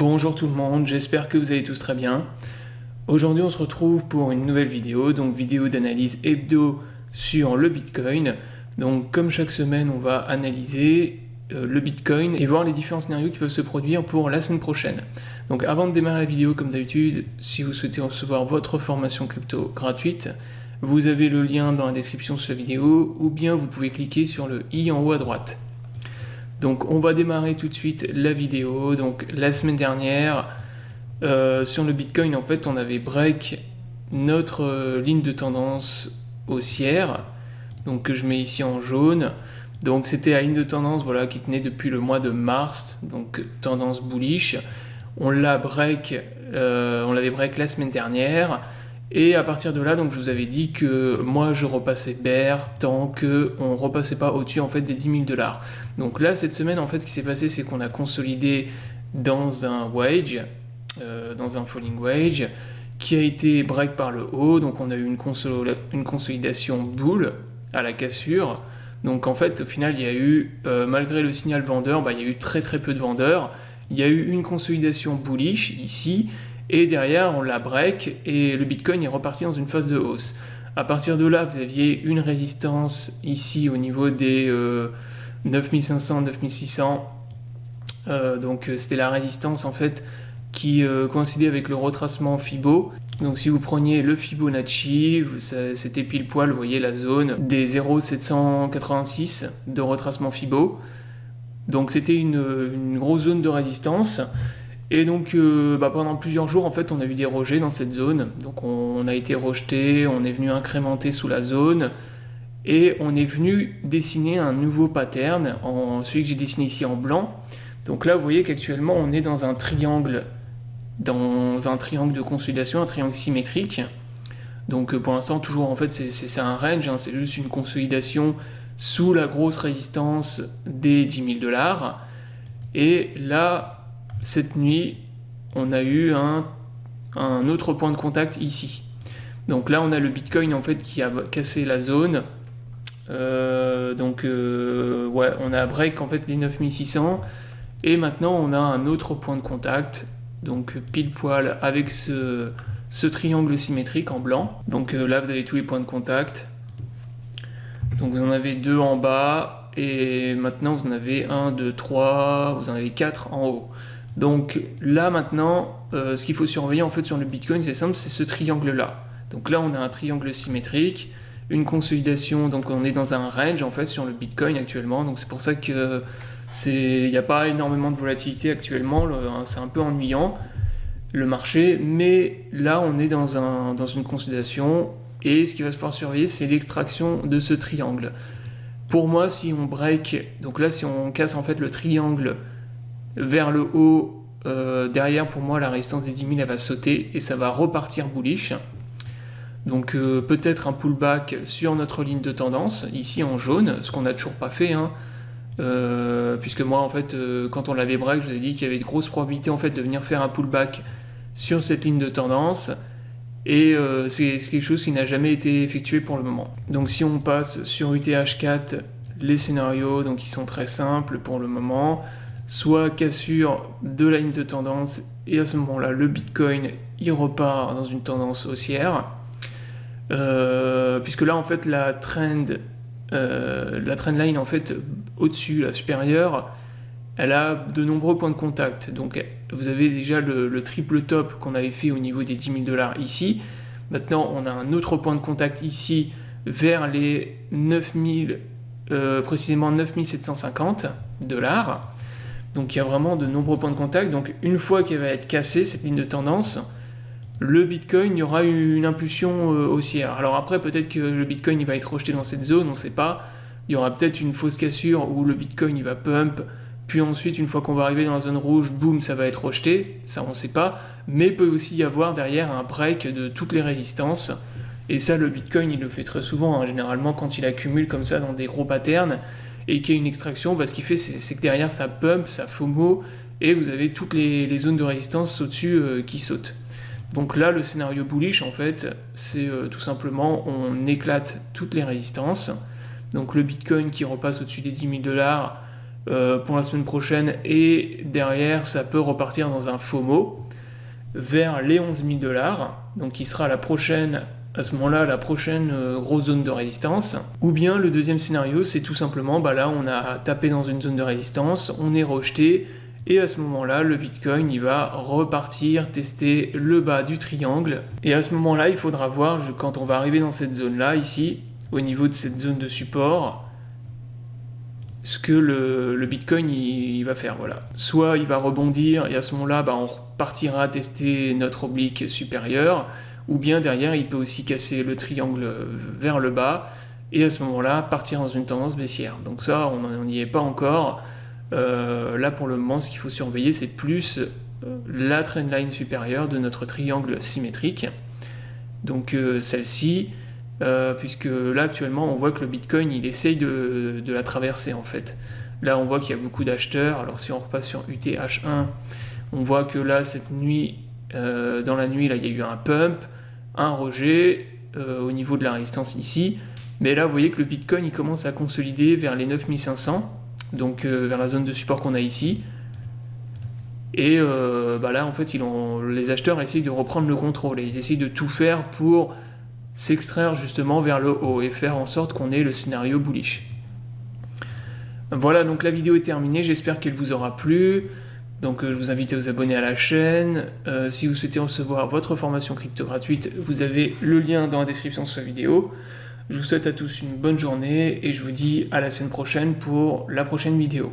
Bonjour tout le monde, j'espère que vous allez tous très bien. Aujourd'hui on se retrouve pour une nouvelle vidéo, donc vidéo d'analyse hebdo sur le Bitcoin. Donc comme chaque semaine on va analyser le Bitcoin et voir les différents scénarios qui peuvent se produire pour la semaine prochaine. Donc avant de démarrer la vidéo, comme d'habitude, si vous souhaitez recevoir votre formation crypto gratuite, vous avez le lien dans la description de cette vidéo ou bien vous pouvez cliquer sur le i en haut à droite. Donc on va démarrer tout de suite la vidéo. Donc la semaine dernière, sur le Bitcoin, en fait, on avait break notre ligne de tendance haussière, donc que je mets ici en jaune. Donc c'était la ligne de tendance qui tenait depuis le mois de mars, donc tendance bullish. On l'avait break la semaine dernière. Et à partir de là, donc je vous avais dit que moi je repassais bear tant qu'on ne repassait pas au-dessus en fait des 10 000 $. Donc là, cette semaine, en fait, ce qui s'est passé, c'est qu'on a consolidé dans un wedge, dans un falling wedge, qui a été break par le haut. Donc on a eu une consolidation bull à la cassure. Donc en fait, au final, il y a eu, malgré le signal vendeur, il y a eu très très peu de vendeurs. Il y a eu une consolidation bullish ici. Et derrière, on la break et le Bitcoin est reparti dans une phase de hausse. À partir de là, vous aviez une résistance ici au niveau des 9500, 9600. Donc c'était la résistance en fait qui coïncidait avec le retracement Fibo. Donc si vous preniez le Fibonacci, c'était pile poil, vous voyez la zone des 0,786 de retracement Fibo. Donc c'était une grosse zone de résistance. Et donc pendant plusieurs jours en fait on a eu des rejets dans cette zone, donc on a été rejeté, on est venu incrémenter sous la zone et on est venu dessiner un nouveau pattern, celui que j'ai dessiné ici en blanc. Donc là vous voyez qu'actuellement on est dans un triangle de consolidation, un triangle symétrique. Donc pour l'instant toujours en fait c'est un range, c'est juste une consolidation sous la grosse résistance des 10 000 $. Et là cette nuit, on a eu un autre point de contact ici. Donc là, on a le Bitcoin en fait qui a cassé la zone. On a break en fait les 9600 et maintenant on a un autre point de contact. Donc pile poil avec ce triangle symétrique en blanc. Donc là, vous avez tous les points de contact. Donc vous en avez 2 en bas et maintenant vous en avez 1, 2, 3, vous en avez 4 en haut. Donc là maintenant, ce qu'il faut surveiller en fait sur le Bitcoin, c'est simple, c'est ce triangle-là. Donc là on a un triangle symétrique, une consolidation, donc on est dans un range en fait sur le Bitcoin actuellement. Donc c'est pour ça que il n'y a pas énormément de volatilité actuellement, c'est un peu ennuyant le marché, mais là on est dans une consolidation et ce qu'il va se falloir surveiller, c'est l'extraction de ce triangle. Pour moi, si on break, donc là si on casse en fait le triangle vers le haut, derrière pour moi la résistance des 10 000 elle va sauter et ça va repartir bullish. Donc peut-être un pullback sur notre ligne de tendance ici en jaune, ce qu'on n'a toujours pas fait puisque moi en fait quand on l'avait break, je vous ai dit qu'il y avait de grosses probabilités en fait de venir faire un pullback sur cette ligne de tendance et c'est quelque chose qui n'a jamais été effectué pour le moment. Donc si on passe sur UTH4, les scénarios donc ils sont très simples pour le moment. Soit cassure de la ligne de tendance et à ce moment-là le Bitcoin il repart dans une tendance haussière, puisque là en fait la trend line en fait au-dessus, la supérieure, elle a de nombreux points de contact. Donc vous avez déjà le triple top qu'on avait fait au niveau des 10 000 $ ici. Maintenant on a un autre point de contact ici vers les 9000, précisément 9750 $. Donc il y a vraiment de nombreux points de contact. Donc une fois qu'elle va être cassée, cette ligne de tendance, le Bitcoin, il y aura une impulsion haussière. Alors après, peut-être que le Bitcoin il va être rejeté dans cette zone, on ne sait pas. Il y aura peut-être une fausse cassure où le Bitcoin il va pump, puis ensuite, une fois qu'on va arriver dans la zone rouge, boum, ça va être rejeté. Ça, on ne sait pas. Mais il peut aussi y avoir derrière un break de toutes les résistances. Et ça, le Bitcoin, il le fait très souvent, généralement quand il accumule comme ça dans des gros patterns, et qu'il y a une extraction, ce qu'il fait, c'est que derrière ça pump, ça FOMO, et vous avez toutes les zones de résistance au-dessus qui sautent. Donc là, le scénario bullish, en fait, c'est tout simplement, on éclate toutes les résistances. Donc le Bitcoin qui repasse au-dessus des 10 000 $, pour la semaine prochaine, et derrière ça peut repartir dans un FOMO vers les 11 000 $, donc qui sera à ce moment-là la prochaine grosse zone de résistance. Ou bien le deuxième scénario, c'est tout simplement, là on a tapé dans une zone de résistance, on est rejeté, et à ce moment-là, le Bitcoin, il va repartir tester le bas du triangle. Et à ce moment-là, il faudra voir, quand on va arriver dans cette zone-là, ici, au niveau de cette zone de support, ce que le Bitcoin il va faire. Voilà. Soit il va rebondir, et à ce moment-là, on repartira tester notre oblique supérieur, ou bien derrière, il peut aussi casser le triangle vers le bas, et à ce moment-là, partir dans une tendance baissière. Donc ça, on n'y est pas encore. Là pour le moment, ce qu'il faut surveiller, c'est plus la trendline supérieure de notre triangle symétrique, donc celle-ci, puisque là actuellement on voit que le Bitcoin il essaye de la traverser en fait. Là on voit qu'il y a beaucoup d'acheteurs. Alors si on repasse sur UTH1, on voit que là cette nuit, dans la nuit là il y a eu un pump, un rejet au niveau de la résistance ici, mais là vous voyez que le Bitcoin il commence à consolider vers les 9500, donc vers la zone de support qu'on a ici. Et là en fait les acheteurs essayent de reprendre le contrôle et ils essayent de tout faire pour s'extraire justement vers le haut et faire en sorte qu'on ait le scénario bullish. Voilà, donc la vidéo est terminée, j'espère qu'elle vous aura plu. Donc je vous invite à vous abonner à la chaîne. Si vous souhaitez recevoir votre formation crypto gratuite, vous avez le lien dans la description de cette vidéo. Je vous souhaite à tous une bonne journée et je vous dis à la semaine prochaine pour la prochaine vidéo.